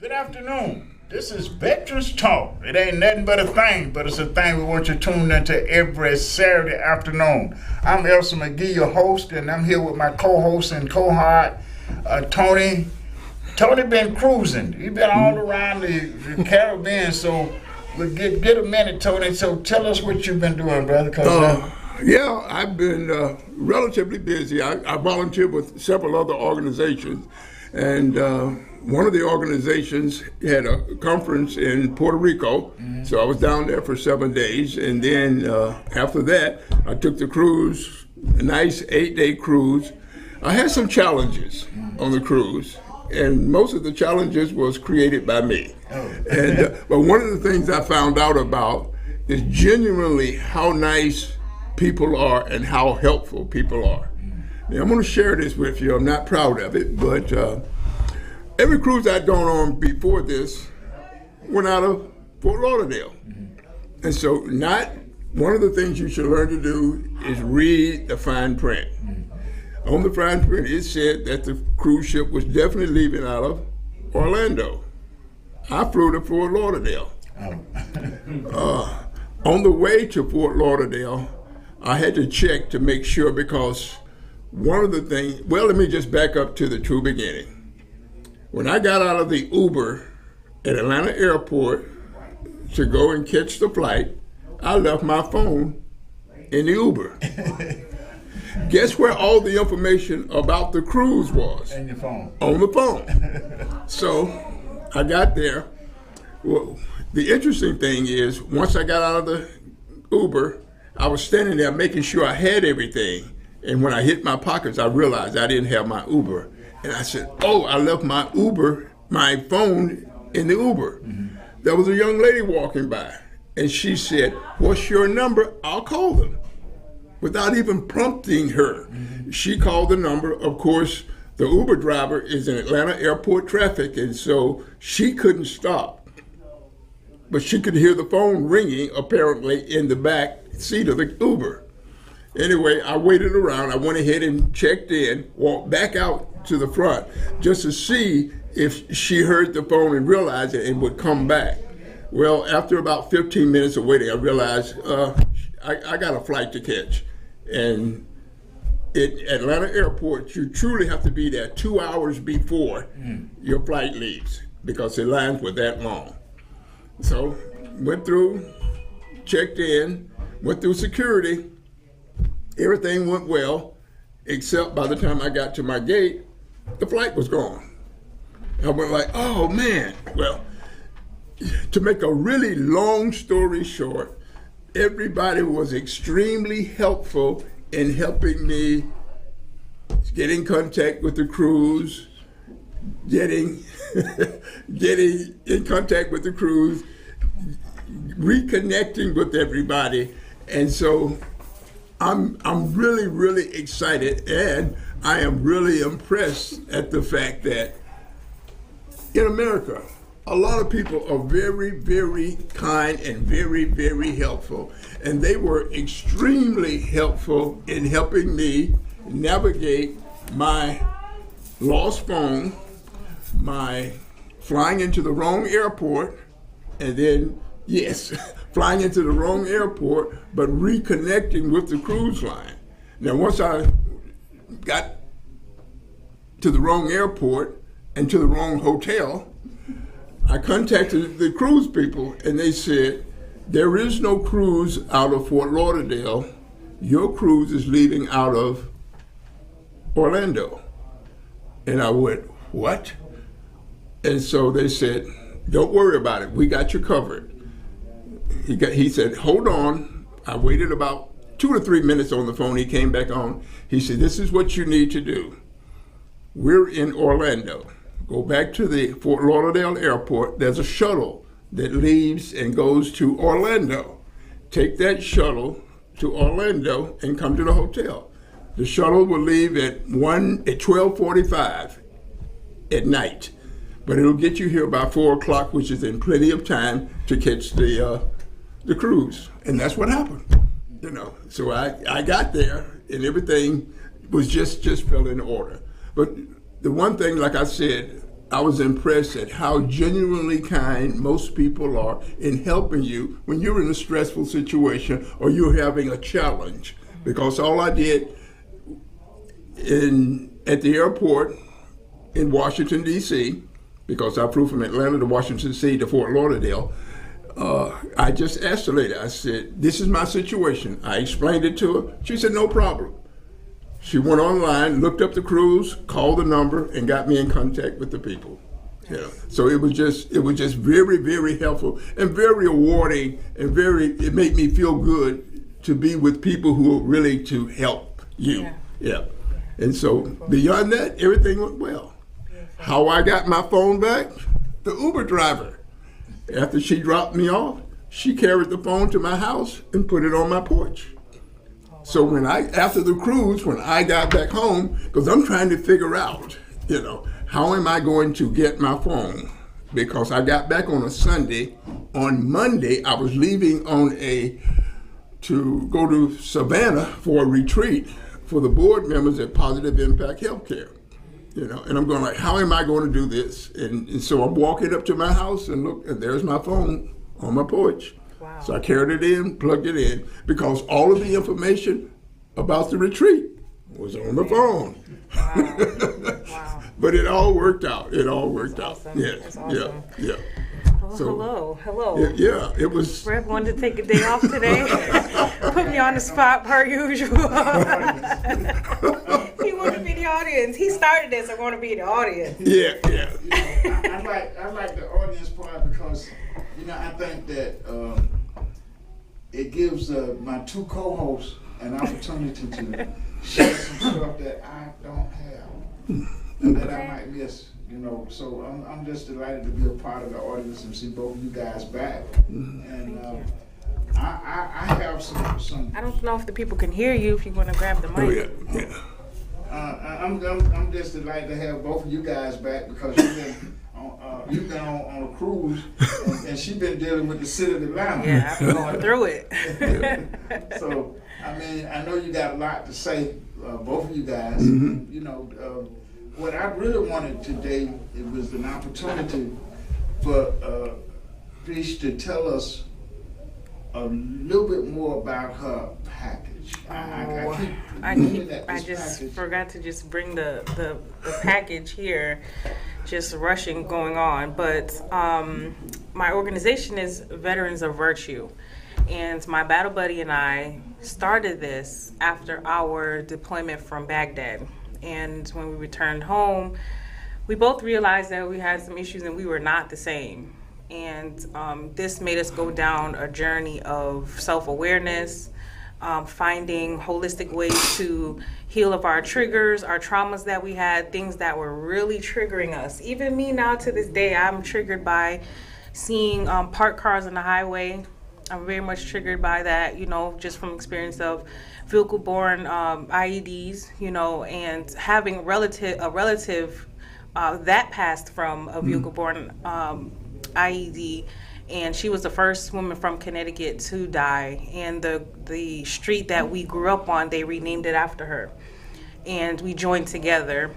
Good afternoon. This is Veterans Talk. It ain't nothing but a thing, but it's a thing we want you tuned into every Saturday afternoon. I'm Elsa McGee, your host, and I'm here with my co-host and cohort, Tony. Tony been cruising. He been all around the Caribbean, so we'll get a minute, Tony. So tell us what you've been doing, brother. Yeah, I've been relatively busy. I volunteer with several other organizations, and one of the organizations had a conference in Puerto Rico, so I was down there for 7 days, and then after that, I took the cruise, a nice 8-day cruise. I had some challenges on the cruise, and most of the challenges was created by me. But one of the things I found out about is genuinely how nice people are and how helpful people are. Now, I'm going to share this with you. I'm not proud of it, but every cruise I'd gone on before this went out of Fort Lauderdale. And so one of the things you should learn to do is read the fine print. On the fine print, it said that the cruise ship was definitely leaving out of Orlando. I flew to Fort Lauderdale. On the way to Fort Lauderdale, I had to check to make sure, because one of the things, well, let me just back up to the true beginning. When I got out of the Uber at Atlanta Airport to go and catch the flight, I left my phone in the Uber. Guess where all the information about the cruise was? In your phone. On the phone. So I got there. Well, the interesting thing is, once I got out of the Uber, I was standing there making sure I had everything. And when I hit my pockets, I realized I didn't have my Uber. And I said, I left my phone in the Uber. There was a young lady walking by, and she said, "What's your number? I'll call them." Without even prompting her, she called the number. Of course, the Uber driver is in Atlanta airport traffic, and so she couldn't stop. But she could hear the phone ringing, apparently, in the back seat of the Uber. Anyway, I waited around. I went ahead and checked in, walked back out to the front just to see if she heard the phone and realized it and would come back. Well, after about 15 minutes of waiting, I realized I got a flight to catch. And at Atlanta Airport, you truly have to be there 2 hours before your flight leaves, because the lines were that long. So went through, checked in, went through security. Everything went well, except by the time I got to my gate, the flight was gone. I went like, oh man. Well, to make a really long story short, everybody was extremely helpful in helping me get in contact with the cruise, getting in contact with the cruise, reconnecting with everybody. And so I'm really, really excited, and I am really impressed at the fact that in America, a lot of people are very, very kind and very, very helpful. And they were extremely helpful in helping me navigate my lost phone, my flying into the wrong airport, and then, yes, flying into the wrong airport, but reconnecting with the cruise line. Now, once I got to the wrong airport and to the wrong hotel, I contacted the cruise people, and they said, there is no cruise out of Fort Lauderdale. Your cruise is leaving out of Orlando. And I went, what? And so they said, don't worry about it. We got you covered. He said, hold on. I waited about 2 to 3 minutes on the phone. He came back on. He said, this is what you need to do. We're in Orlando. Go back to the Fort Lauderdale airport. There's a shuttle that leaves and goes to Orlando. Take that shuttle to Orlando and come to the hotel. The shuttle will leave at 12:45 at night, but it'll get you here by 4 o'clock, which is in plenty of time to catch the cruise. And that's what happened, you know. So I got there, and everything was just fell in order. But the one thing, like I said, I was impressed at how genuinely kind most people are in helping you when you're in a stressful situation or you're having a challenge. Because all I did at the airport in Washington, D.C., because I flew from Atlanta to Washington, D.C. to Fort Lauderdale, I just asked the lady, I said, this is my situation. I explained it to her. She said, no problem. She went online, looked up the cruise, called the number, and got me in contact with the people. Yeah. So it was just very, very helpful and very rewarding, and it made me feel good to be with people who are really to help you. Yeah. And so beyond that, everything went well. How I got my phone back? The Uber driver. After she dropped me off, she carried the phone to my house and put it on my porch. So after the cruise, when I got back home, because I'm trying to figure out, how am I going to get my phone? Because I got back on a Sunday. On Monday, I was leaving to go to Savannah for a retreat for the board members at Positive Impact Healthcare. And I'm going like, how am I going to do this? And so I'm walking up to my house and look, and there's my phone on my porch. Wow. So I carried it in, plugged it in, because all of the information about the retreat was on the phone. Wow. Wow. But it all worked out. That's awesome. Yeah. That's awesome. Yeah. Oh, so, hello. It was. Rev wanted to take a day off today. Put me on the spot per usual. He wanted to be the audience. He started this. I want to be the audience. Yeah. I like the audience part because, I think that it gives my two co-hosts an opportunity to share some stuff that I don't have and that I might miss. So I'm just delighted to be a part of the audience and see both of you guys back. And I have some. I don't know if the people can hear you. If you want to grab the mic. Oh yeah. I'm just delighted to have both of you guys back because you've been on a cruise and she's been dealing with the city of Atlanta. Yeah, I've been going through it. So I know you got a lot to say, both of you guys. What I really wanted today, it was an opportunity for Trish to tell us a little bit more about her package. I just forgot to just bring the package here, just rushing going on. But my organization is Veterans of Virtue. And my battle buddy and I started this after our deployment from Baghdad. And when we returned home, we both realized that we had some issues and we were not the same. And this made us go down a journey of self-awareness, finding holistic ways to heal of our triggers, our traumas that we had, things that were really triggering us. Even me now to this day, I'm triggered by seeing parked cars on the highway. I'm very much triggered by that, just from experience of vehicle-borne IEDs, and having a relative that passed from a vehicle-borne IED, and she was the first woman from Connecticut to die. And the street that we grew up on, they renamed it after her, and we joined together.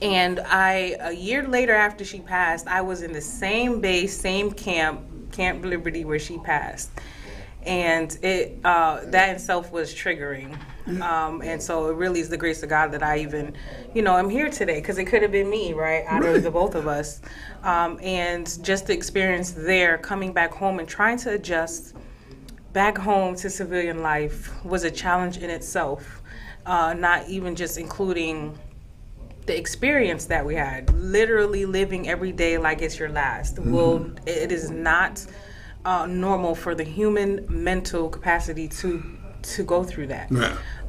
And a year later after she passed, I was in the same base, same Camp Liberty, where she passed. And it that itself was triggering. And so it really is the grace of God that I even, I'm here today, because it could have been me, right, out of the both of us. And just the experience there, coming back home and trying to adjust back home to civilian life was a challenge in itself, not even just including the experience that we had, literally living every day like it's your last. Well, it is not normal for the human mental capacity to go through that.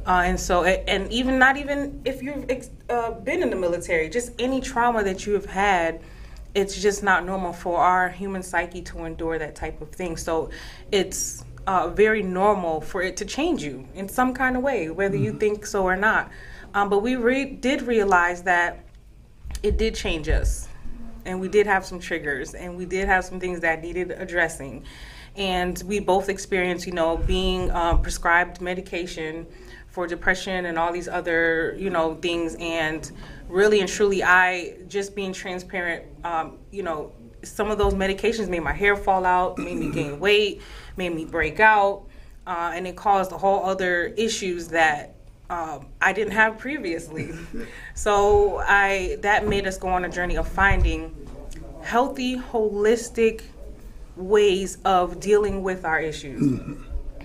And so, and even not even if you've been in the military, just any trauma that you have had, it's just not normal for our human psyche to endure that type of thing. So it's very normal for it to change you in some kind of way, whether you think so or not. But we did realize that it did change us. And we did have some triggers, and we did have some things that needed addressing. And we both experienced, being prescribed medication for depression and all these other, things. And really and truly, I just being transparent, some of those medications made my hair fall out, made me gain weight, made me break out, and it caused a whole other issues that I didn't have previously. So that made us go on a journey of finding healthy, holistic ways of dealing with our issues.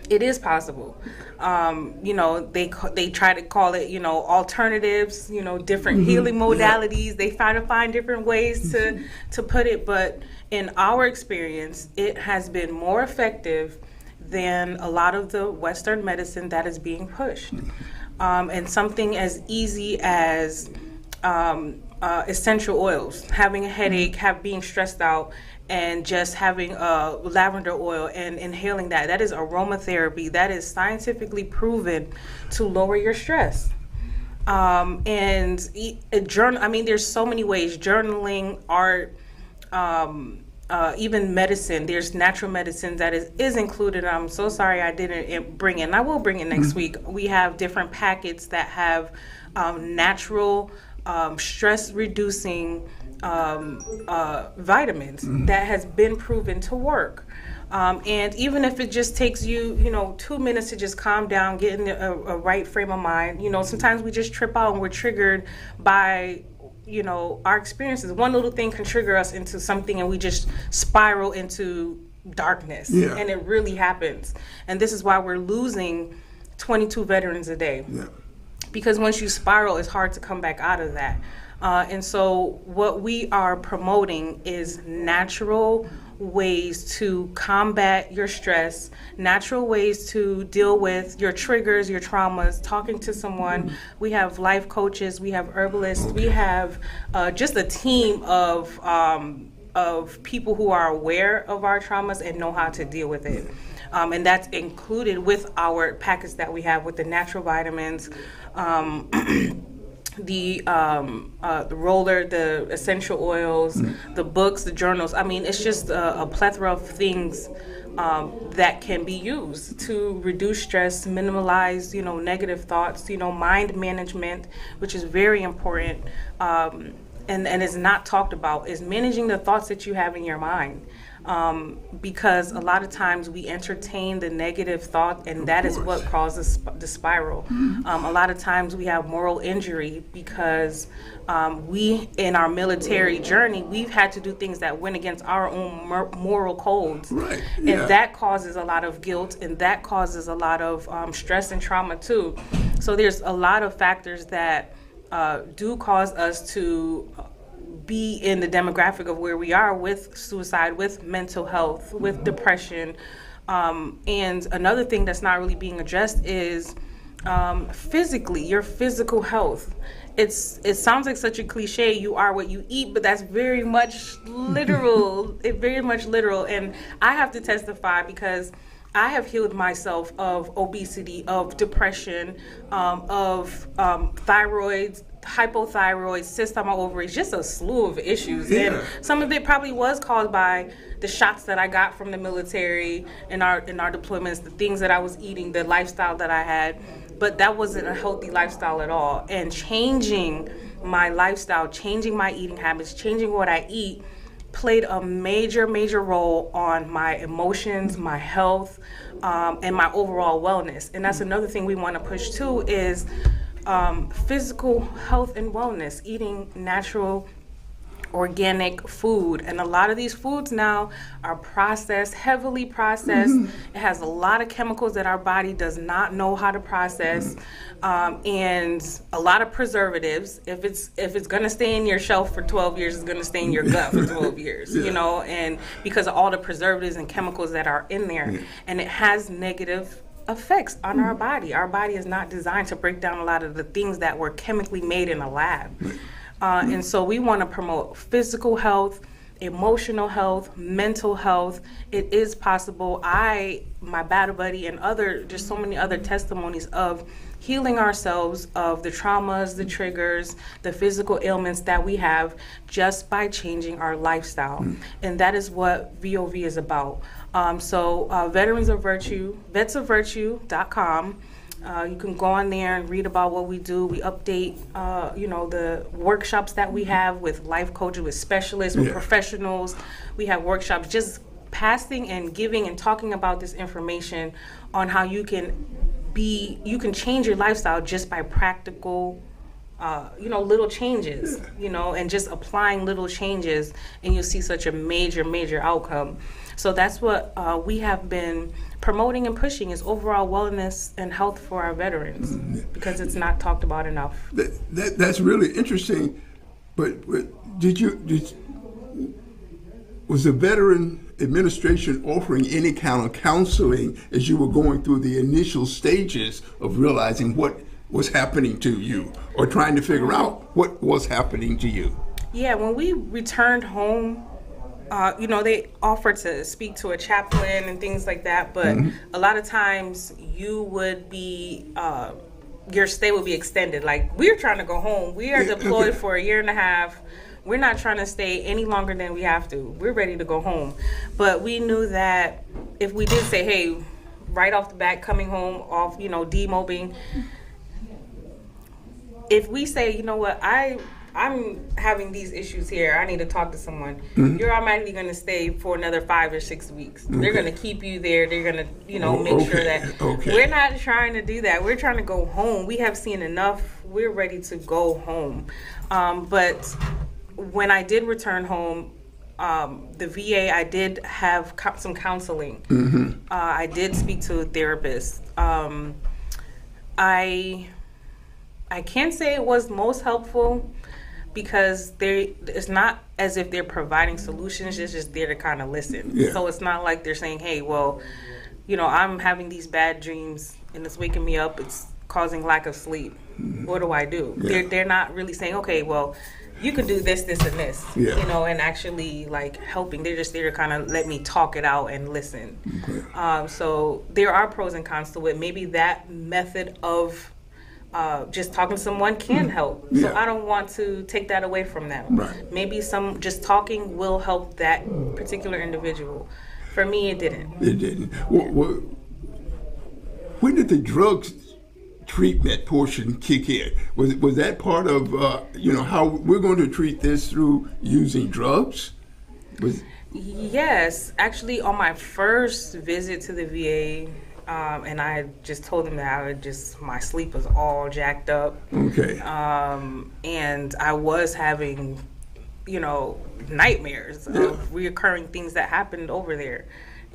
It is possible. They try to call it, alternatives, different healing modalities. They try to find different ways to put it. But in our experience, it has been more effective than a lot of the Western medicine that is being pushed. And something as easy as essential oils, having a headache, being stressed out, and just having lavender oil and inhaling that is aromatherapy. That is scientifically proven to lower your stress. And journal. I mean, there's so many ways: journaling, art, even medicine. There's natural medicine that is included. I'm so sorry I didn't bring it. And I will bring it next week. We have different packets that have natural stress-reducing vitamins that has been proven to work. And even if it just takes you, 2 minutes to just calm down, get in a right frame of mind. Sometimes we just trip out and we're triggered by, our experiences. One little thing can trigger us into something and we just spiral into darkness. Yeah. And it really happens. And this is why we're losing 22 veterans a day. Yeah. Because once you spiral, it's hard to come back out of that. And so what we are promoting is natural ways to combat your stress, natural ways to deal with your triggers, your traumas, talking to someone. We have life coaches, we have herbalists, we have just a team of people who are aware of our traumas and know how to deal with it. And that's included with our packets that we have with the natural vitamins, the roller, the essential oils, the books, the journals. I mean, it's just a plethora of things that can be used to reduce stress, minimize, negative thoughts, mind management, which is very important, and is not talked about, is managing the thoughts that you have in your mind. Because a lot of times we entertain the negative thought, and that is what causes the spiral. A lot of times we have moral injury because we, in our military journey, we've had to do things that went against our own moral codes. Right. Yeah. And that causes a lot of guilt, and that causes a lot of stress and trauma too. So there's a lot of factors that do cause us to be in the demographic of where we are with suicide, with mental health, with depression. And another thing that's not really being addressed is physically, your physical health. It sounds like such a cliche, you are what you eat, but that's very much literal. It's very much literal. And I have to testify because I have healed myself of obesity, of depression, of thyroid, hypothyroid, cyst on my ovaries, just a slew of issues. Yeah. And some of it probably was caused by the shots that I got from the military in our deployments, the things that I was eating, the lifestyle that I had. But that wasn't a healthy lifestyle at all. And changing my lifestyle, changing my eating habits, changing what I eat played a major, major role on my emotions, my health, and my overall wellness. And that's another thing we want to push too is physical health and wellness, eating natural, organic food. And a lot of these foods now are processed, heavily processed. It has a lot of chemicals that our body does not know how to process, and a lot of preservatives. If it's going to stay in your shelf for 12 years, it's going to stay in your gut for 12 years, and because of all the preservatives and chemicals that are in there. And it has negative effects on our body. Our body is not designed to break down a lot of the things that were chemically made in a lab. And so we want to promote physical health, emotional health, mental health. It is possible. My battle buddy, and just so many other testimonies of healing ourselves of the traumas, the triggers, the physical ailments that we have just by changing our lifestyle. And that is what VOV is about. So Veterans of Virtue, vetsofvirtue.com. You can go on there and read about what we do. We update, the workshops that we have with life coaches, with specialists, with professionals. We have workshops just passing and giving and talking about this information on how you can change your lifestyle just by practical little changes, and just applying little changes, and you'll see such a major outcome. So that's what we have been promoting and pushing, is overall wellness and health for our veterans, because it's not talked about enough. That's really interesting. But was the Veteran Administration offering any kind of counseling as you were going through the initial stages of realizing what was happening to you, or trying to figure out what was happening to you? Yeah, when we returned home, they offered to speak to a chaplain and things like that, but a lot of times you would be, your stay would be extended. Like, we're trying to go home. We are deployed for a year and a half. We're not trying to stay any longer than we have to. We're ready to go home. But we knew that if we did say, hey, right off the bat, coming home off, demobbing, if we say, you know what, I'm having these issues here, I need to talk to someone, you're automatically going to stay for another 5 or 6 weeks. They're going to keep you there. They're going to, make sure that we're not trying to do that. We're trying to go home. We have seen enough. We're ready to go home. But when I did return home, the VA, I did have some counseling. I did speak to a therapist. I can't say it was most helpful, because it's not as if they're providing solutions, it's just there to kind of listen. Yeah. So it's not like they're saying, hey, well, I'm having these bad dreams and it's waking me up, it's causing lack of sleep. What do I do? Yeah. They're not really saying, okay, well, you can do this, this, and this, and actually like helping. They're just there to kind of let me talk it out and listen. Okay. So there are pros and cons to it. Maybe that method of just talking to someone can help. So I don't want to take that away from them. Right. Maybe just talking will help that particular individual. For me, it didn't. It didn't. When did the drugs treatment portion kick in? Was that part of how we're going to treat this through using drugs? Yes, actually, on my first visit to the VA. And I just told them that my sleep was all jacked up. Okay. And I was having, nightmares of reoccurring things that happened over there.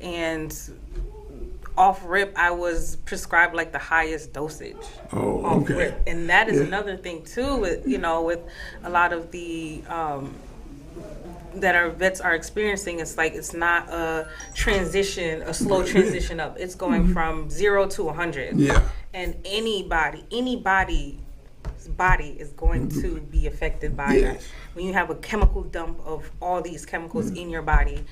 And off rip, I was prescribed like the highest dosage. Oh, off okay. Rip. And that is another thing too, with a lot of the that our vets are experiencing. It's like it's not a slow transition up. It's going from 0 to 100. Yeah. And anybody's body is going to be affected by that. When you have a chemical dump of all these chemicals in your body,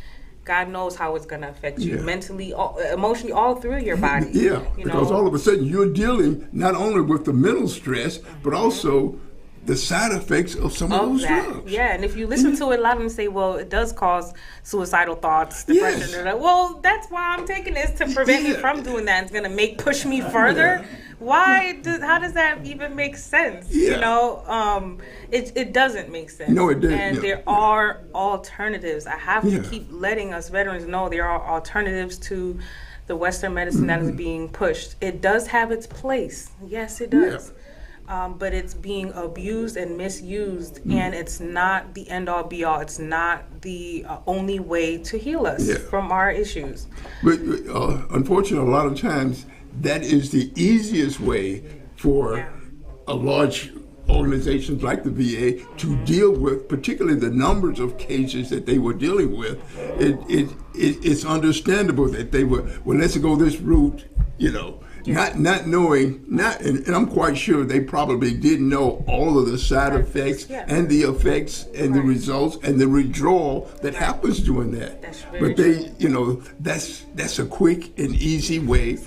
God knows how it's going to affect you mentally, emotionally, all through your body. Yeah, because all of a sudden you're dealing not only with the mental stress, but also the side effects of some of those drugs. Yeah, and if you listen to it, a lot of them say, well, it does cause suicidal thoughts, depression. Yes. They're like, well, that's why I'm taking this, to prevent me from doing that. It's going to push me further. Yeah. How does that even make sense? Yeah. It doesn't make sense. No, it doesn't. And there are alternatives. I have to keep letting us veterans know there are alternatives to the Western medicine that is being pushed. It does have its place. Yes, it does. Yeah. But it's being abused and misused, and it's not the end-all, be-all. It's not the only way to heal us from our issues. But unfortunately, a lot of times, that is the easiest way for a large organizations like the VA to deal with, particularly the numbers of cases that they were dealing with. It's understandable that they were, well, let's go this route, not knowing, and I'm quite sure they probably didn't know all of the side effects and the effects and the results and the withdrawal that happens doing that. But they, that's a quick and easy way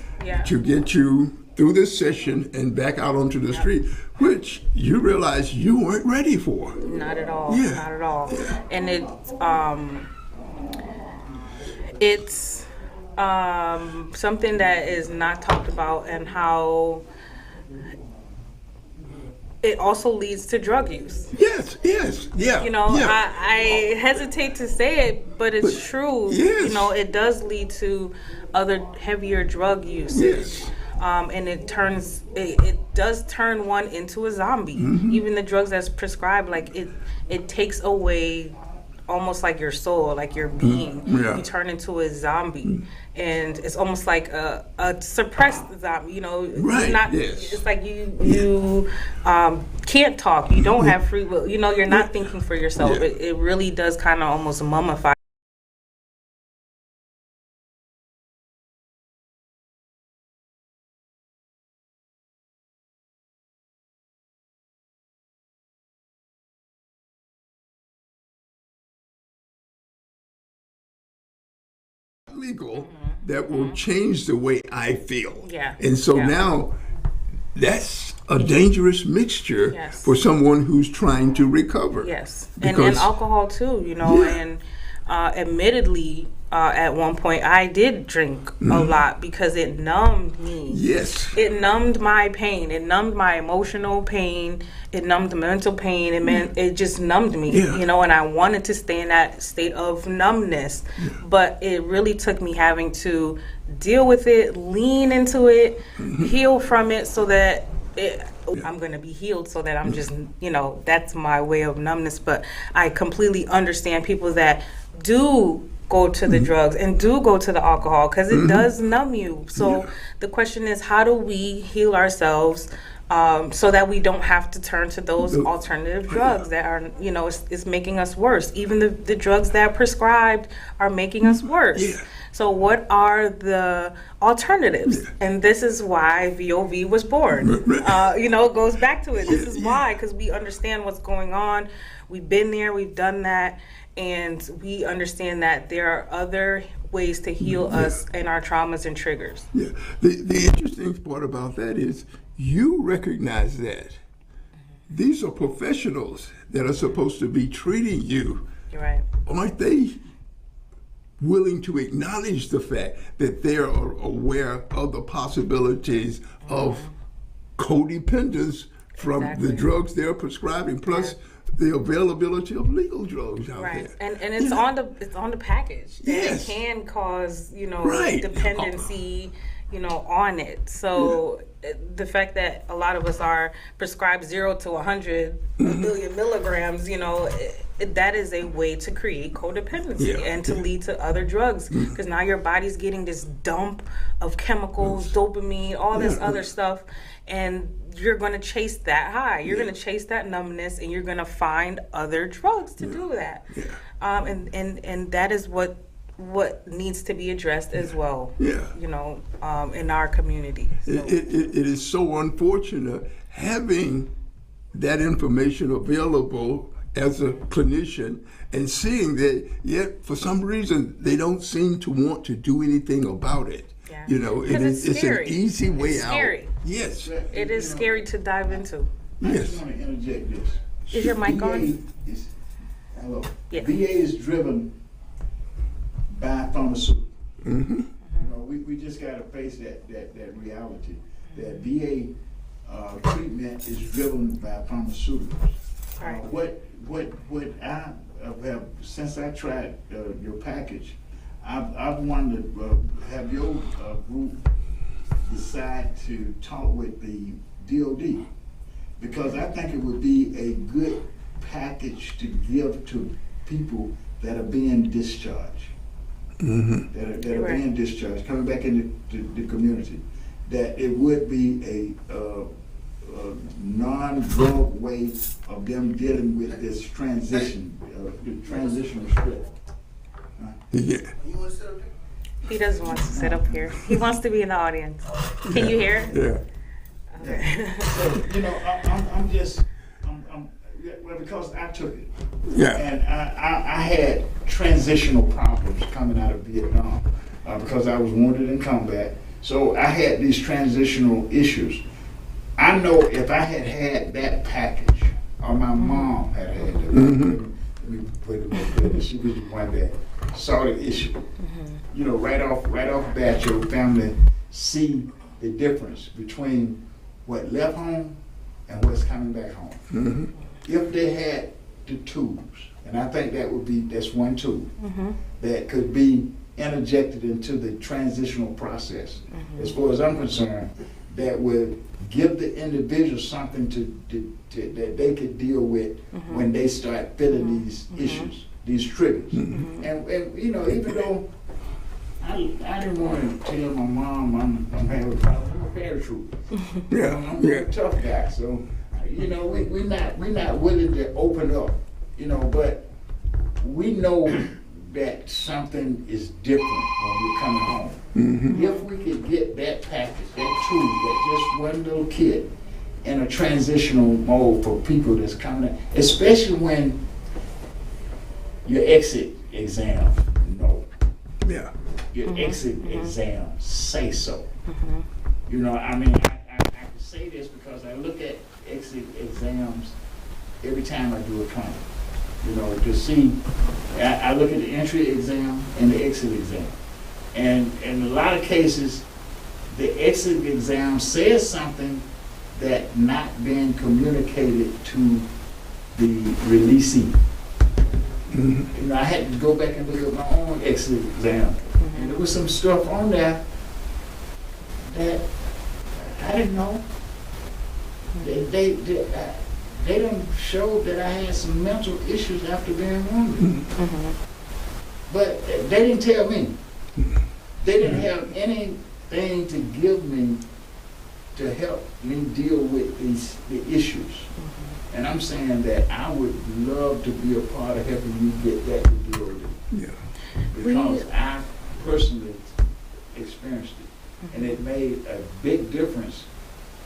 to get you through this session and back out onto the street, which you realize you weren't ready for. Not at all. Yeah. Not at all. And it's something that is not talked about, and how it also leads to drug use. Yes, yeah. You know, yeah. I hesitate to say it, but it's true. yes. You know, it does lead to other heavier drug usage. Yes. And it does turn one into a zombie. Even the drugs that's prescribed, like it takes away almost like your soul, like your being. Yeah. You turn into a zombie. And it's almost like a suppressed zombie, you know. Right, Not, yes. It's like you can't talk. You don't have free will. You know, you're not thinking for yourself. Yeah. It really does kind of almost mummify. Legal that will change the way I feel. Yeah. And so Yeah. now that's a dangerous mixture Yes. for someone who's trying to recover. Yes, Because- and alcohol too, you know, Yeah. and admittedly, at one point I did drink a lot because it numbed me. Yes. It numbed my pain. It numbed my emotional pain. It numbed the mental pain. It just numbed me, Yeah. you know, and I wanted to stay in that state of numbness. But it really took me having to deal with it, lean into it, heal from it so that I'm going to be healed so that I'm just, you know, that's my way of numbness. But I completely understand people that do go to the drugs and do go to the alcohol because it does numb you. So the question is, how do we heal ourselves so that we don't have to turn to those alternative drugs that are, you know, it's making us worse. Even the drugs that are prescribed are making us worse. Yeah. So what are the alternatives? And this is why VOV was born. You know, it goes back to it. This is why, because we understand what's going on. We've been there, we've done that, and we understand that there are other ways to heal us and our traumas and triggers. Yeah. The interesting part about that is you recognize that these are professionals that are supposed to be treating you. You're right. Aren't they willing to acknowledge the fact that they are aware of the possibilities of codependence from the drugs they're prescribing, plus the availability of legal drugs out Right, there. and it's on the package that Yes. it can cause, you know, Right. dependency, you know, on it. So the fact that a lot of us are prescribed 0 to 100 million milligrams, you know, that is a way to create codependency and to lead to other drugs, because now your body's getting this dump of chemicals, dopamine, all this other stuff, and you're going to chase that high. You're going to chase that numbness, and you're going to find other drugs to do that. And that is what needs to be addressed as well. You know, in our community. So. It is so unfortunate having that information available as a clinician and seeing that yet for some reason they don't seem to want to do anything about it. Yeah. You know, It's it's an scary. easy way It's out. scary. Yes. It is scary to dive into. I Yes. just want to interject this. Is your mic on? Hello. Yeah. VA is driven by pharmaceuticals. You know, we just got to face that reality. That VA treatment is driven by pharmaceuticals. Right. What I have, since I tried your package, I've wanted to have your group decide to talk with the DOD, because I think it would be a good package to give to people that are being discharged. That are Right. being discharged, coming back into the community, that it would be a non-drug way of them dealing with this transition, the transitional script. Yeah. He doesn't want to sit up here. He wants to be in the audience. Can you hear? Yeah. So, you know, well, because I took it. Yeah. And I had transitional problems coming out of Vietnam because I was wounded in combat. So I had these transitional issues. I know if I had had that package, or my mom had had that, let me put it like that. She was the one that saw the issue. You know, right off bat, your family see the difference between what left home and what's coming back home. Mm-hmm. If they had the tools, and I think that's one tool that could be interjected into the transitional process. As far as I'm concerned, that would give the individual something that they could deal with when they start feeling these issues, these triggers. And you know, even though I didn't want to tell my mom I'm having a problem, I'm a paratrooper. Yeah, I'm a tough guy, so you know, we're not willing to open up, you know, but we know that something is different when we're coming home. If we could get that package, that tool, that just one little kit in a transitional mode for people that's coming in, especially when your exit exam, yeah, your exit exam say so. You know, I mean, I can say this because I look at exit exams every time I do a client. You know, to see, I look at the entry exam and the exit exam. And in a lot of cases, the exit exam says something that not being communicated to the releasee. You know, I had to go back and look at my own exit exam. And there was some stuff on there that I didn't know. They done showed that I had some mental issues after being wounded. But they didn't tell me. They didn't have anything to give me to help me deal with the issues. And I'm saying that I would love to be a part of helping you get that to deal with it. yeah. Because I personally experienced it. And it made a big difference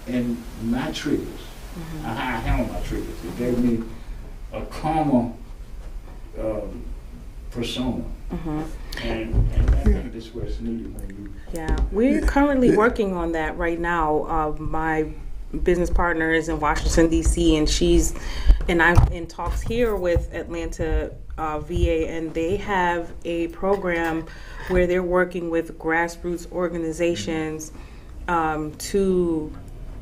in my triggers. How I handle my triggers. It gave me a calmer persona. And I think this was needed when you... Yeah, we're currently working on that right now. My business partner is in Washington, D.C., and I'm in talks here with Atlanta VA, and they have a program where they're working with grassroots organizations to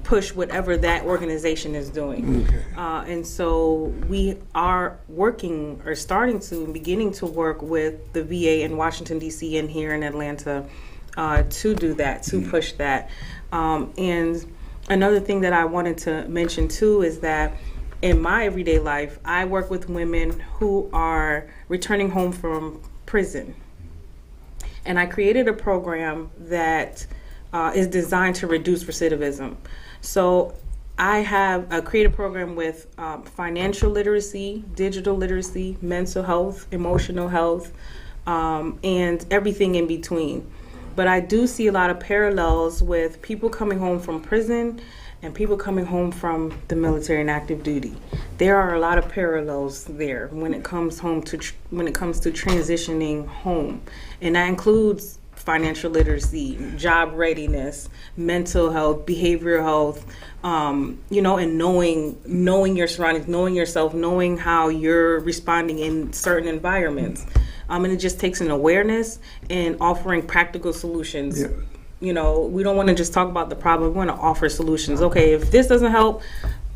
push whatever that organization is doing. And so we are working or beginning to work with the VA in Washington, D.C. and here in Atlanta to do that, to push that. And another thing that I wanted to mention too is that in my everyday life, I work with women who are returning home from prison. And I created a program that is designed to reduce recidivism. So I created a program with financial literacy, digital literacy, mental health, emotional health, and everything in between. But I do see a lot of parallels with people coming home from prison and people coming home from the military and active duty. There are a lot of parallels there when it comes to transitioning home, and that includes financial literacy, job readiness, mental health, behavioral health, you know, and knowing your surroundings, knowing yourself, knowing how you're responding in certain environments. And it just takes an awareness and offering practical solutions. Yeah. You know, we don't want to just talk about the problem. We want to offer solutions. Okay, if this doesn't help,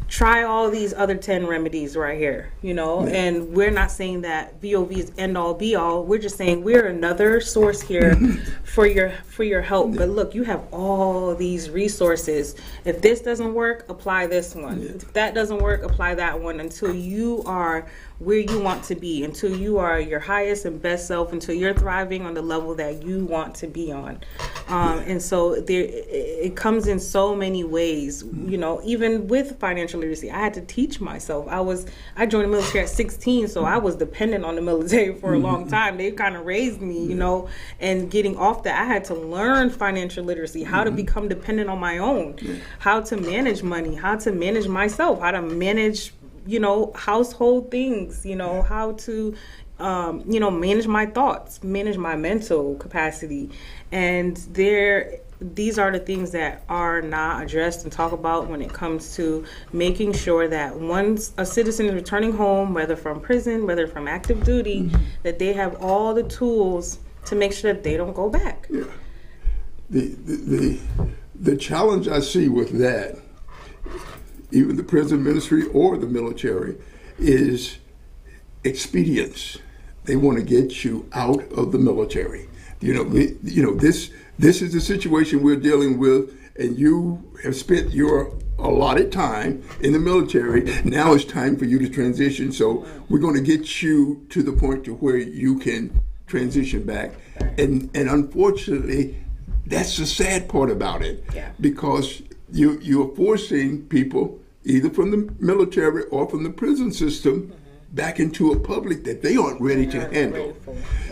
try all these other 10 remedies right here, you know, and we're not saying that VOV is end all be all. We're just saying we're another source here for your help. But look, you have all these resources. If this doesn't work, apply this one. If that doesn't work, apply that one until you are where you want to be, until you are your highest and best self, until you're thriving on the level that you want to be on. And so it comes in so many ways, you know, even with financial literacy. I had to teach myself. I joined the military at 16, so I was dependent on the military for a long time. They kind of raised me, you know, and getting off that, I had to learn financial literacy, how to become dependent on my own, how to manage money, how to manage myself, how to manage, you know, household things, you know, how to, you know, manage my thoughts, manage my mental capacity. And these are the things that are not addressed and talked about when it comes to making sure that once a citizen is returning home, whether from prison, whether from active duty, that they have all the tools to make sure that they don't go back. Yeah. The challenge I see with that even the prison ministry or the military, is expedience. They want to get you out of the military. This is the situation we're dealing with, and you have spent your allotted time in the military. Now it's time for you to transition. So we're going to get you to the point to where you can transition back. And unfortunately, that's the sad part about it, because you're forcing people either from the military or from the prison system back into a public that they aren't ready to handle.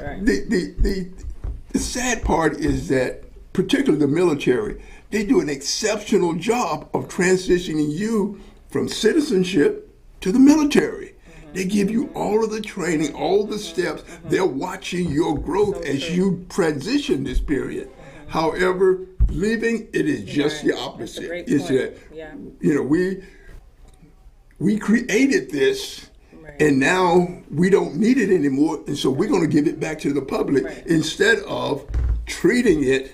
Right. The sad part is that, particularly the military, they do an exceptional job of transitioning you from citizenship to the military. They give you all of the training, all the steps. They're watching your growth as you transition this period. However, leaving, it is just the opposite. It's that, we created this, and now we don't need it anymore, and so we're going to give it back to the public instead of treating it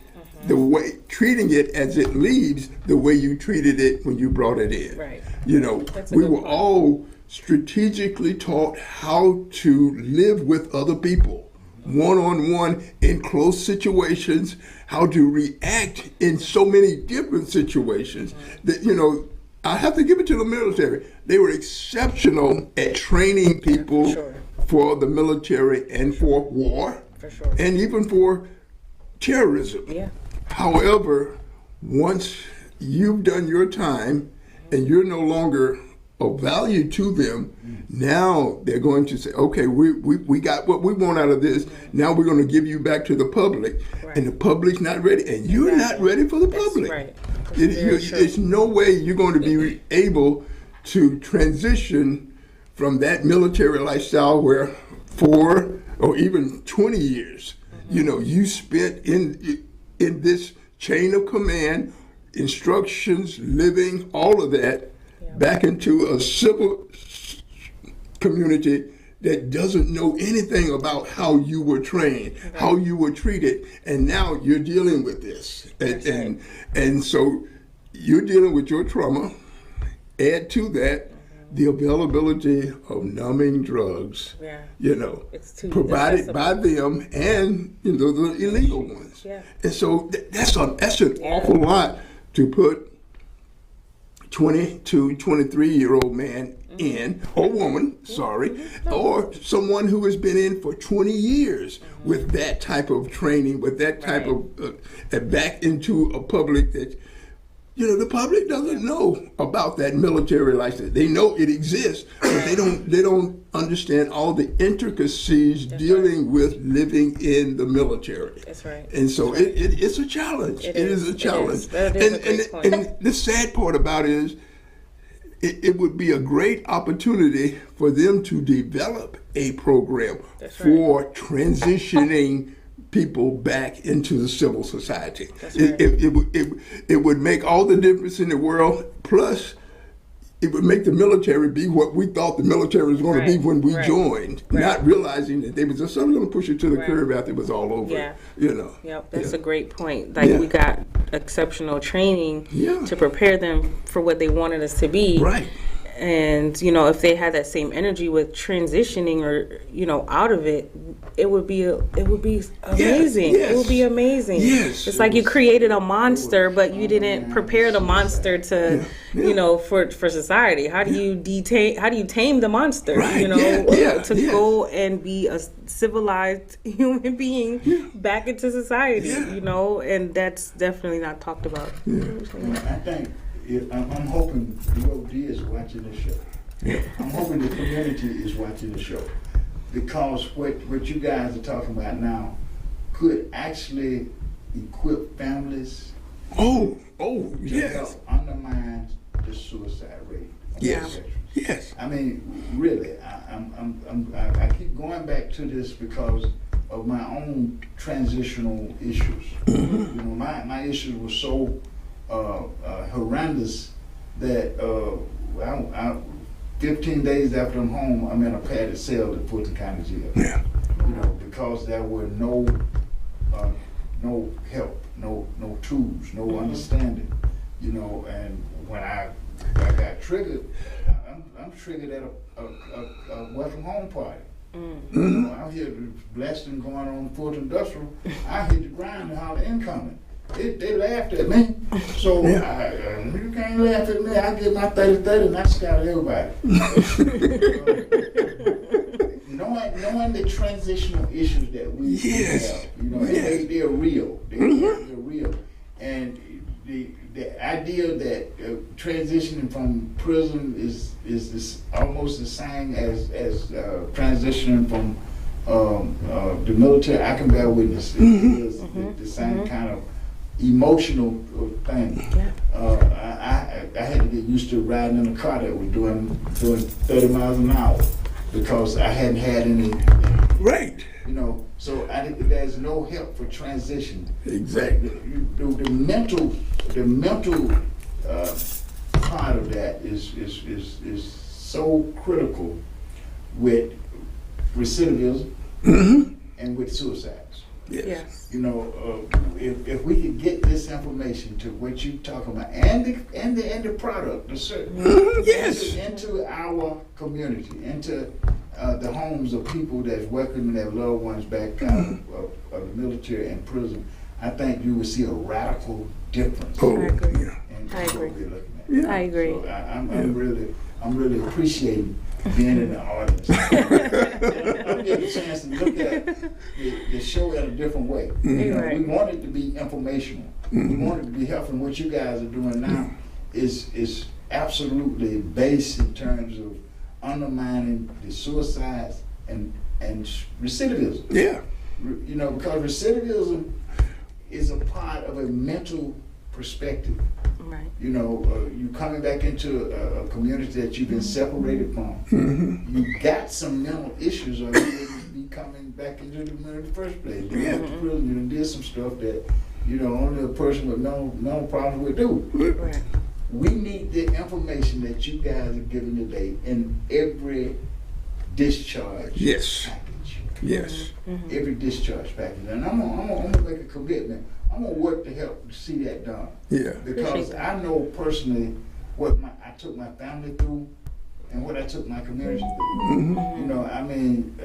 as it leaves the way you treated it when you brought it in. Right. We were all strategically taught how to live with other people, one-on-one in close situations, how to react in so many different situations that, I have to give it to the military. They were exceptional at training people for the military and for war, and even for terrorism. Yeah. However, once you've done your time and you're no longer of value to them, now they're going to say, okay, we got what we want out of this. Now we're going to give you back to the public. And the public's not ready, and you're not ready for the public. There's no way you're going to be able to transition from that military lifestyle where 4 or even 20 years, you spent in this chain of command, instructions, living, all of that, back into a civil community that doesn't know anything about how you were trained, how you were treated, and now you're dealing with this. And so you're dealing with your trauma. Add to that the availability of numbing drugs, provided by them and the illegal ones. And so that's an awful lot to put 22, 23-year-old man in, or woman, or someone who has been in for 20 years with that type of training, with that type of back into a public that, the public doesn't know about that military license. They know it exists, but they don't understand all the intricacies dealing with living in the military. That's right. And so it's a challenge. It is a challenge. And the sad part about it is it would be a great opportunity for them to develop a program for transitioning people back into the civil society. It would make all the difference in the world. Plus, it would make the military be what we thought the military was going to be when we joined, not realizing that they were just going to push it to the curb after it was all over. That's a great point. We got exceptional training to prepare them for what they wanted us to be. Right. And if they had that same energy with transitioning or out of it, it would be amazing. It would be amazing. It's like you created a monster, but you didn't prepare the monster to for society. How do you tame the monster? To go and be a civilized human being back into society. And that's definitely not talked about. I think. I'm hoping DOD is watching the show. I'm hoping the community is watching the show, because what you guys are talking about now could actually equip families to help undermine the suicide rate. Yes. I mean, really, I keep going back to this because of my own transitional issues. My issues were so horrendous that 15 days after I'm home, I'm in a padded cell at Fulton County Jail. Because there were no help, no tools, no understanding. And when I I got triggered. I'm triggered at a welcome home party. You know, out here blessed and going on Fort Industrial. I hit the ground and holler incoming. They laughed at me. So you can't laugh at me. I get my 30-30 and I scout everybody. Knowing the transitional issues that we have, you know, they're real. They're real. And the idea that transitioning from prison is almost the same as transitioning from the military, I can bear witness. It is the same kind of emotional thing. I had to get used to riding in a car that was doing 30 miles an hour because I hadn't had any. Right. You know, so I think that there's no help for transition. Exactly. The mental part of that is so critical with recidivism and with suicides. Yes. You know, if we could get this information to what you talk about and the product, the service, into our community, into the homes of people that's welcoming their loved ones back out of the military and prison, I think you will see a radical difference. I agree. In I agree. what we're looking at. I agree. So I'm really appreciating being in the audience. I'm getting a chance to look at the show in a different way. You know, we want it to be informational. We want it to be helpful. What you guys are doing now is absolutely based in terms of undermining the suicides and recidivism. Yeah. You know, because recidivism is a part of a mental perspective. Right. You know, you coming back into a community that you've been separated from. You got some mental issues, or you wouldn't be coming back into the community in the first place. You went to prison, you done did some stuff that, you know, only a person with mental problems would do. Right. We need the information that you guys are giving today in every discharge package. Yes. Every discharge package. And I'm gonna make a commitment. I'm gonna work to help see that done. Yeah. Because I know personally what I took my family through and what I took my community through. You know, I mean,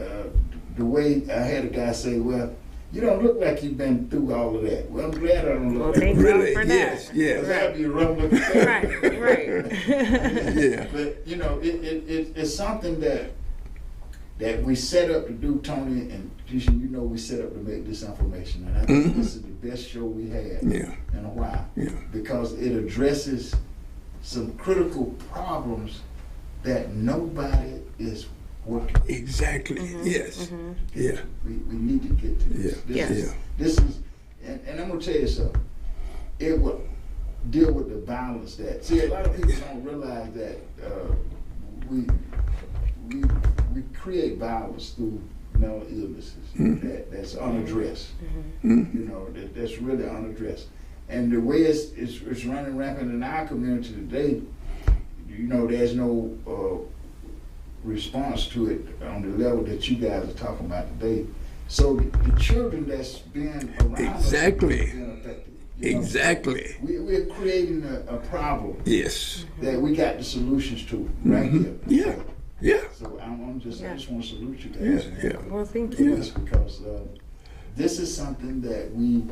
the way I had a guy say, well, you don't look like you've been through all of that. Well, I'm glad I don't look like thank that. God Really? for Yes. that. Yes. Because I'd be a rough looking thing. Right. Yeah. But, you know, it's something that we set up to do, Tony, and Keisha, you know we set up to make this information. And I think this is the best show we had in a while. Yeah. Because it addresses some critical problems that nobody is working on. Exactly. Yes. Yeah. We need to get to this. This is, and I'm going to tell you something. It will deal with the violence that, see, a lot of people don't realize that we create violence through mental illnesses that's unaddressed. You know, that's really unaddressed. And the way it's running rampant in our community today, you know, there's no response to it on the level that you guys are talking about today. So the children that's being around us are being affected. You know? Exactly. We're creating a problem Yes. that we got the solutions to right here. Yeah. Yeah. So I just want to salute you guys. Yeah. Well, thank you. Because this is something that we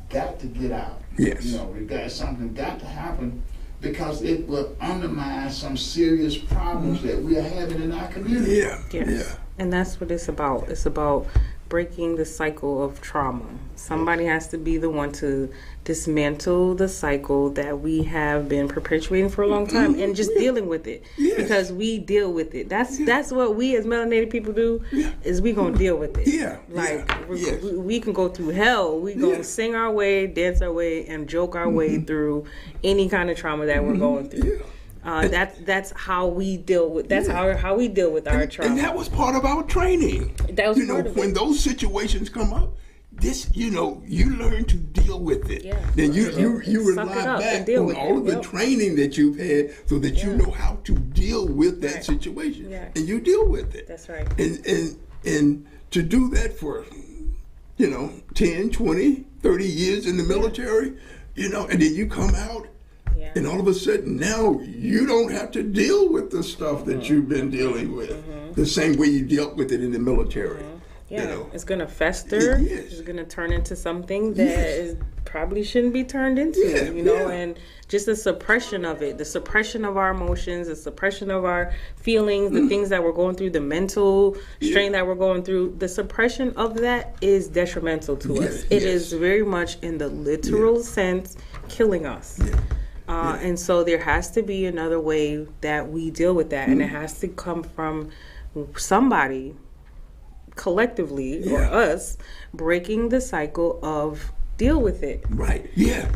got to get out. Yes. You know, something got to happen because it will undermine some serious problems that we are having in our community. Yeah. Yes. Yeah. And that's what it's about. It's about breaking the cycle of trauma. Somebody has to be the one to dismantle the cycle that we have been perpetuating for a long time and just dealing with it. Yes. Because we deal with it. That's what we as melanated people do, is we gonna deal with it. Yeah. Like Yes. we can go through hell. We gonna sing our way, dance our way, and joke our way through any kind of trauma that we're going through. That's how we deal with. That's how we deal with our trauma. And that was part of our training. That was part of it. When those situations come up, you learn to deal with it. Yeah. Then you Suck rely it up back and deal on with all it. of the Yep. training that you've had so that you know how to deal with that situation. Yeah. And you deal with it. That's right. And to do that for 10, 20, 30 years in the military, and then you come out Yeah. And all of a sudden now you don't have to deal with the stuff that you've been dealing with the same way you dealt with it in the military. Yeah, You know? it's gonna fester. Yes. It's gonna turn into something that probably shouldn't be turned into. You know, and just the suppression of it, the suppression of our emotions, the suppression of our feelings, the things that we're going through, the mental strain that we're going through. The suppression of that is detrimental to us. It is very much, in the literal sense, killing us. And so there has to be another way that we deal with that, and it has to come from somebody collectively or us breaking the cycle of deal with it. Right. Yeah.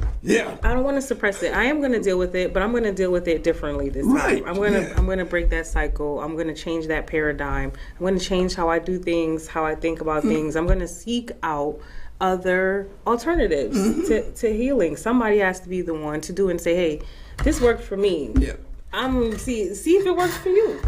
I don't want to suppress it. I am going to deal with it, but I'm going to deal with it differently this time. I'm going to break that cycle. I'm going to change that paradigm. I'm going to change how I do things, how I think about things. I'm going to seek out other alternatives to healing. Somebody has to be the one to do and say, hey, this worked for me. I'm see if it works for you.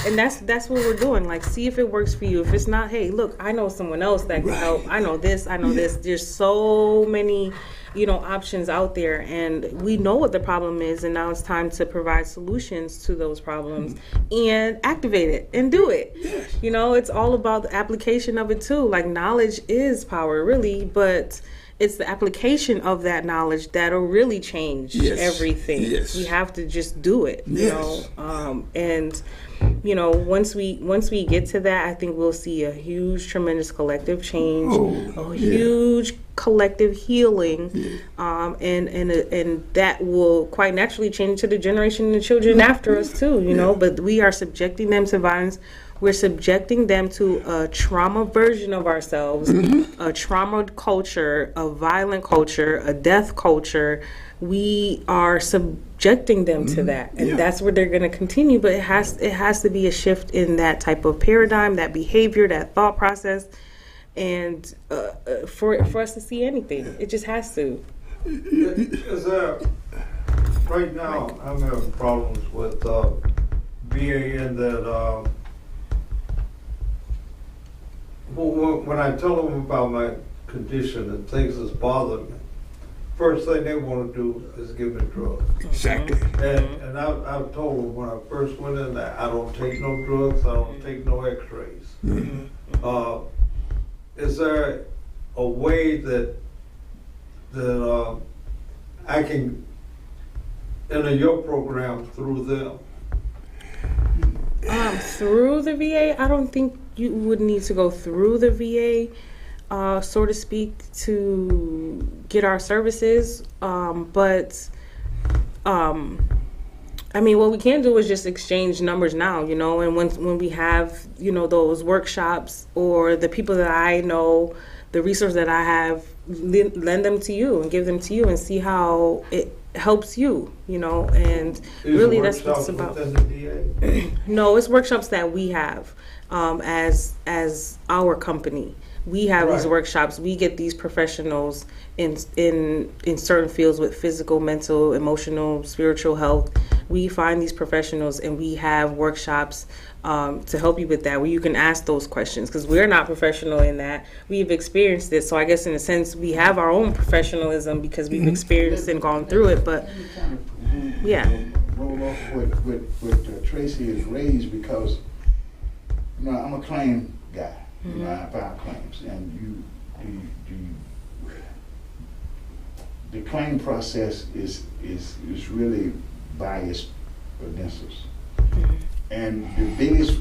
And that's what we're doing. Like, see if it works for you. If it's not, hey, look, I know someone else that can help. I know this, I know this. There's so many, options out there, and we know what the problem is, and now it's time to provide solutions to those problems and activate it and do it. It's all about the application of it too. Like, knowledge is power, really, but it's the application of that knowledge that'll really change everything. We have to just do it, and once we get to that, I think we'll see a huge, tremendous collective change, huge collective healing, and that will quite naturally change to the generation and the children after us too, But we are subjecting them to violence. We're subjecting them to a trauma version of ourselves, a trauma culture, a violent culture, a death culture. We are subjecting them to that, and that's where they're going to continue. But it has to be a shift in that type of paradigm, that behavior, that thought process, and for us to see anything, it just has to. Is right now, I'm having problems with VA in that. When I tell them about my condition and things that's bothering me, first thing they want to do is give me drugs. Exactly. And I've told them when I first went in there, I don't take no drugs, I don't take no x-rays. Is there a way that I can enter your program through them? Through the VA, I don't think you would need to go through the VA, so to speak, to get our services. But what we can do is just exchange numbers now, and when we have, those workshops, or the people that I know, the resource that I have, lend them to you and give them to you and see how it helps you, and really that's what it's about. No, it's workshops that we have as our company. We have these workshops. We get these professionals in certain fields with physical, mental, emotional, spiritual health. We find these professionals and we have workshops to help you with that, where you can ask those questions, because we're not professional in that. We've experienced it, so I guess in a sense we have our own professionalism because we've experienced and gone through it. But roll off what Tracy has raised, because I'm a claim guy. I file claims, and the claim process is really biased against us. And the biggest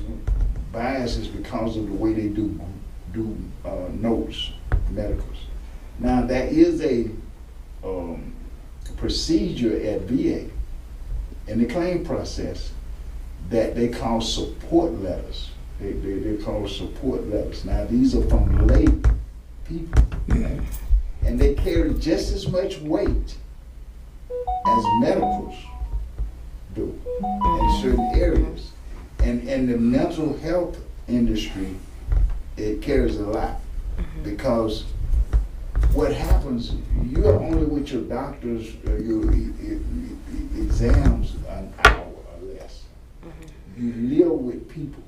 bias is because of the way they do notes, medicals. Now, there is a procedure at VA in the claim process that they call support letters. They call support letters. Now, these are from lay people, and they carry just as much weight as medicals do in certain areas. And in the mental health industry, it carries a lot, because what happens, you're only with your doctors, your exams an hour or less. You live with people,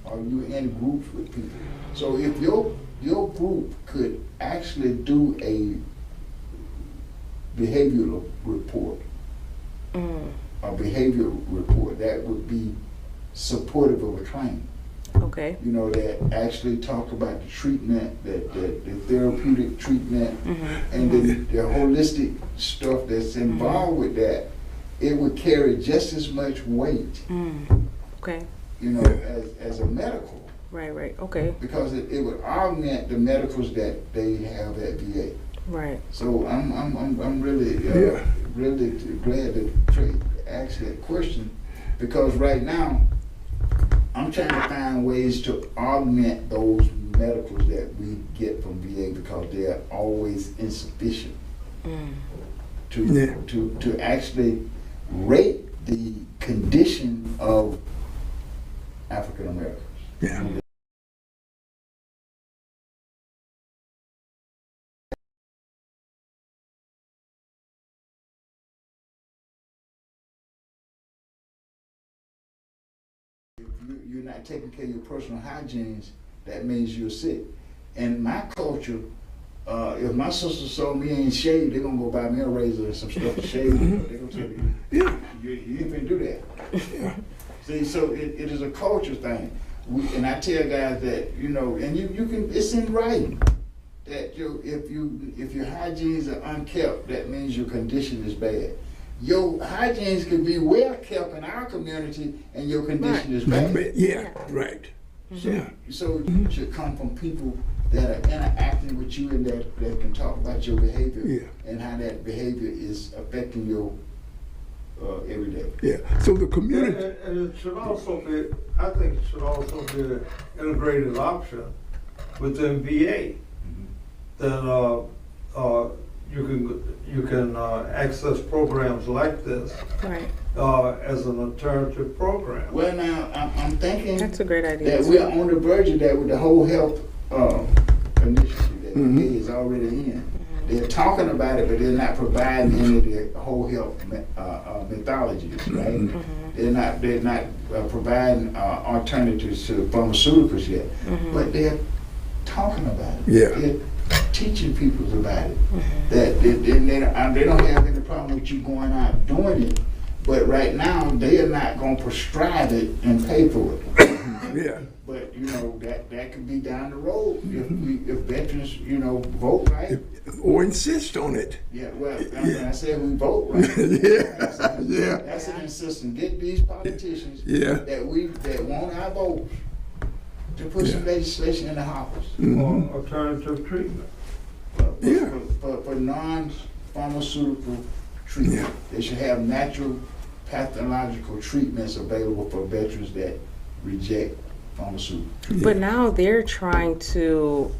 or you're in groups with people. So if your group could actually do a behavioral report a behavior report that would be supportive of a claim. Okay. You know, that actually talk about the treatment, the therapeutic treatment, and the holistic stuff that's involved with that. It would carry just as much weight, Okay. you know, as a medical. Right. Okay. Because it would augment the medicals that they have at VA. Right. So I'm really really glad that Trey asked that question, because right now I'm trying to find ways to augment those medicals that we get from VA, because they are always insufficient to actually rate the condition of African Americans. Yeah. If you're not taking care of your personal hygiene, that means you're sick. And my culture, if my sister saw me ain't shaved, they're gonna go buy me a razor and some stuff to shave. They're gonna tell me, you ain't gonna do that. See, so it is a culture thing. And I tell guys that, you know, and you can, it's in writing, that if your hygienes are unkept, that means your condition is bad. Your hygienes can be well kept in our community, and your condition is bad. Yeah, right. So it should come from people that are interacting with you and that can talk about your behavior and how that behavior is affecting your every day. Yeah. So the community. And it should also be, I think it should also be an integrated option within VA. Then you can access programs like this as an alternative program. Well, now I'm thinking That's a great idea. that we are on the verge of that with the whole health initiative that VA is already in. They're talking about it, but they're not providing any of the whole health methodologies, right? They're not providing alternatives to pharmaceuticals yet, but they're talking about it. They're teaching people about it. That they don't have any problem with you going out doing it, but right now they are not going to prescribe it and pay for it. But you know that could be down the road if veterans, you know, vote right or insist on it. Yeah, well, when I say we vote right, that's an insistence. Get these politicians that want our votes to put some legislation in the house on alternative treatment. For non-pharmaceutical treatment. They should have natural pathological treatments available for veterans that reject pharmaceutical treatment. But now they're trying to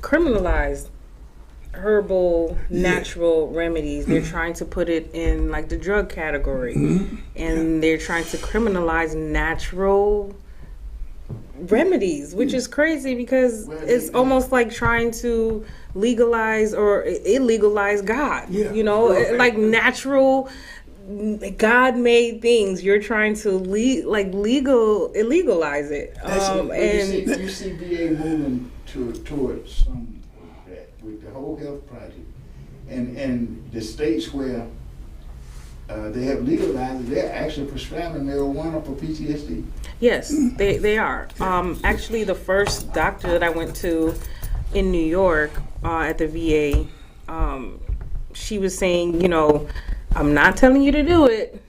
criminalize herbal, natural remedies. They're trying to put it in like the drug category. And they're trying to criminalize natural remedies, which is crazy because it's almost like trying to legalize or illegalize God. You know, like natural God-made things. You're trying to illegalize it. And you see VA moving towards some of that with the whole health project, and the states where they have legalized it, they're actually prescribing marijuana for PTSD. Yes, they are. Actually, the first doctor that I went to in New York at the VA, she was saying, you know, I'm not telling you to do it,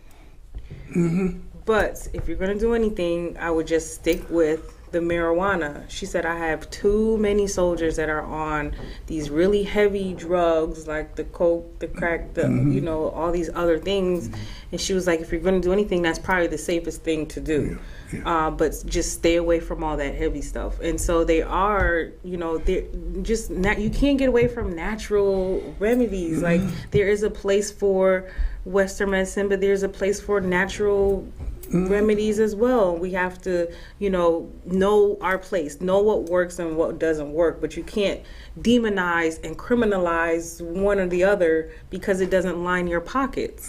but if you're going to do anything, I would just stick with the marijuana. She said, I have too many soldiers that are on these really heavy drugs like the coke, the crack, you know, all these other things. And she was like, if you're going to do anything, that's probably the safest thing to do. But just stay away from all that heavy stuff. And so they are, you know, they're just not, you can't get away from natural remedies. Like there is a place for Western medicine, but there's a place for natural remedies as well. We have to, you know our place, know what works and what doesn't work, but you can't demonize and criminalize one or the other because it doesn't line your pockets.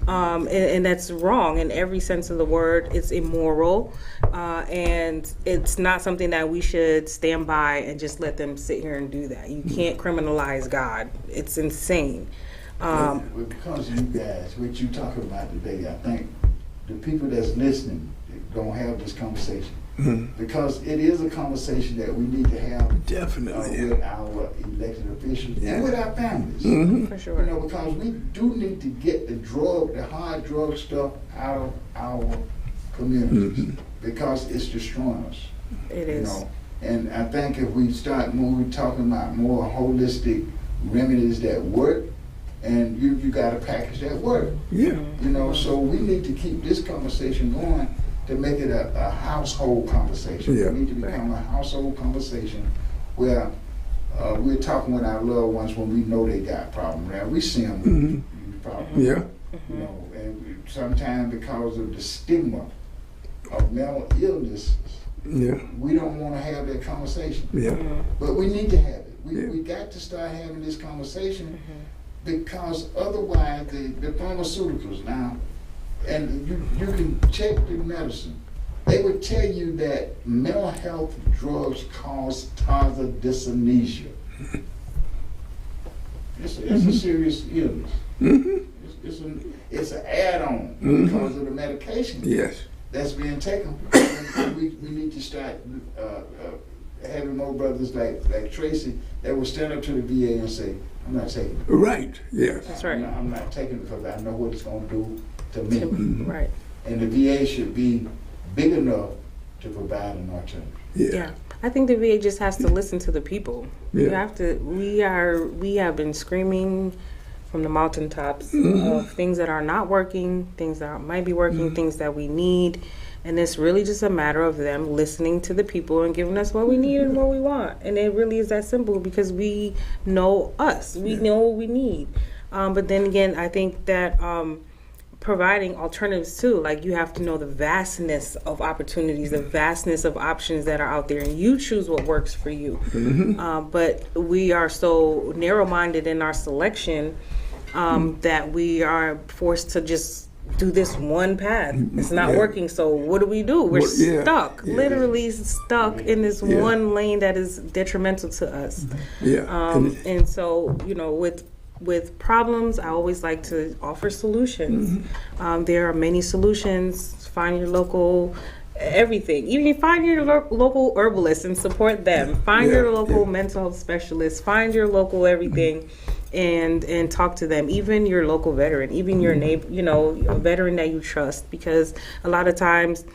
And that's wrong in every sense of the word. It's immoral, and it's not something that we should stand by and just let them sit here and do that. You can't criminalize God. It's insane. Well, because of you guys, what you talking about today, I think the people that's listening don't have this conversation. Because it is a conversation that we need to have Definitely. with our elected officials and with our families. For sure. You know, because we do need to get the hard drug stuff out of our communities because it's destroying us. It is. You know, and I think if we start talking about more holistic remedies that work, and you got a package that work. Yeah. You know, so we need to keep this conversation going to make it a household conversation. Yeah. It need to become a household conversation where we're talking with our loved ones when we know they got problems. Now we see them with problems. Yeah. You know, and sometimes because of the stigma of mental illness, Yeah. we don't want to have that conversation. Yeah. But we need to have it. Yeah. We got to start having this conversation because otherwise the pharmaceuticals now, and you can check the medicine, they would tell you that mental health drugs cause tardive dyskinesia. It's a serious illness. It's an add-on because of the medication Yes. that's being taken. We need to start having more brothers like Tracy that will stand up to the VA and say, I'm not taking it. Right. Yes. That's right. I'm not taking it because I know what it's going to do to me. Right. And the VA should be big enough to provide an alternative. Yeah. I think the VA just has to listen to the people. Yeah. You have to. We have been screaming from the mountaintops of things that are not working, things that might be working, things that we need, and it's really just a matter of them listening to the people and giving us what we need and what we want. And it really is that simple because we know us. We know what we need. But then again, I think that providing alternatives too, like you have to know the vastness of opportunities, the vastness of options that are out there, and you choose what works for you. But we are so narrow-minded in our selection that we are forced to just do this one path. It's not working, so what do? We're stuck, literally stuck in this one lane that is detrimental to us. And so, you know, with problems, I always like to offer solutions. There are many solutions. Find your local everything. Even find your local herbalist and support them. Find your local mental health specialist. Find your local everything, and talk to them. Even your local veteran, even your neighbor, you know, a veteran that you trust, because a lot of times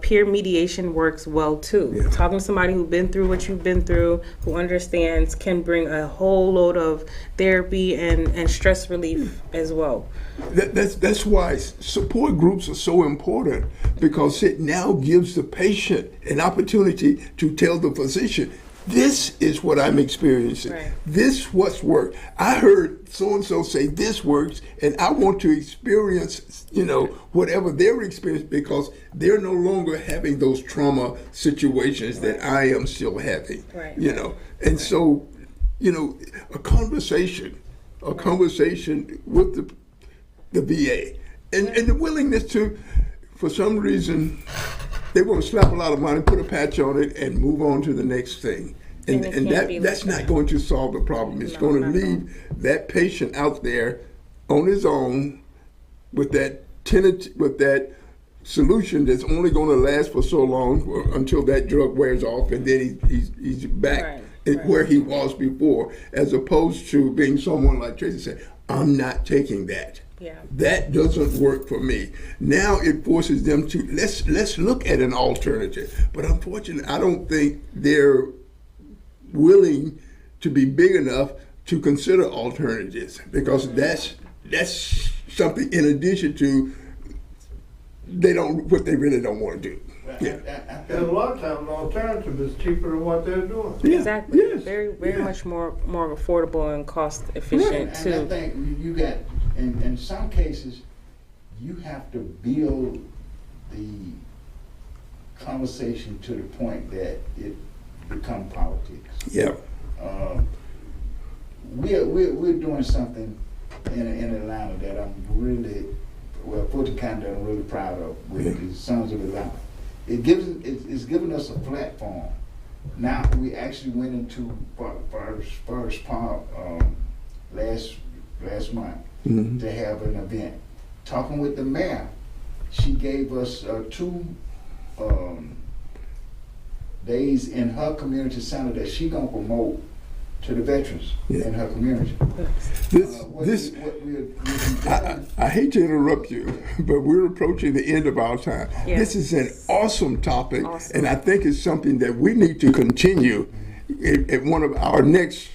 peer mediation works well too. Talking to somebody who's been through what you've been through, who understands, can bring a whole load of therapy and stress relief as well. That's why support groups are so important, because it now gives the patient an opportunity to tell the physician, this is what I'm experiencing. Right. This what's worked. I heard so-and-so say this works, and I want to experience, you know, whatever their experience, because they're no longer having those trauma situations that I am still having. You know, and so, you know, a conversation with the VA, and the willingness to, for some reason, they want to slap a lot of money, put a patch on it, and move on to the next thing. And that's not going to solve the problem. It's going to leave that patient out there on his own with that solution that's only going to last for so long, until that drug wears off, and then he's back where he was before, as opposed to being someone like Tracy said, I'm not taking that. That doesn't work for me. Now it forces them to let's look at an alternative. But unfortunately, I don't think they're willing to be big enough to consider alternatives, because that's something in addition to what they really don't want to do. And a lot of times the alternative is cheaper than what they're doing. Exactly. Very much more affordable and cost efficient too. And I think you got, in some cases, you have to build the conversation to the point that it become politics. We're doing something in Atlanta that I'm really, Fulton County, that I'm really proud of with the Sons of Atlanta. It's given us a platform. Now we actually went into first part last last month to have an event. Talking with the mayor, she gave us 2 days in her community center that she gonna promote to the veterans in her community. I hate to interrupt you, but we're approaching the end of our time. Yes. This is an awesome topic, and I think it's something that we need to continue at one of our next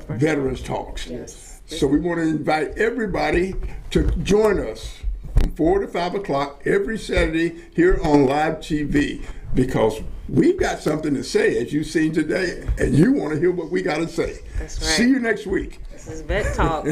Veterans Talks. Yes. So we want to invite everybody to join us from 4 to 5 o'clock every Saturday here on Lyve TV, because we've got something to say, as you've seen today, and you want to hear what we got to say. That's right. See you next week. This is Vet Talk.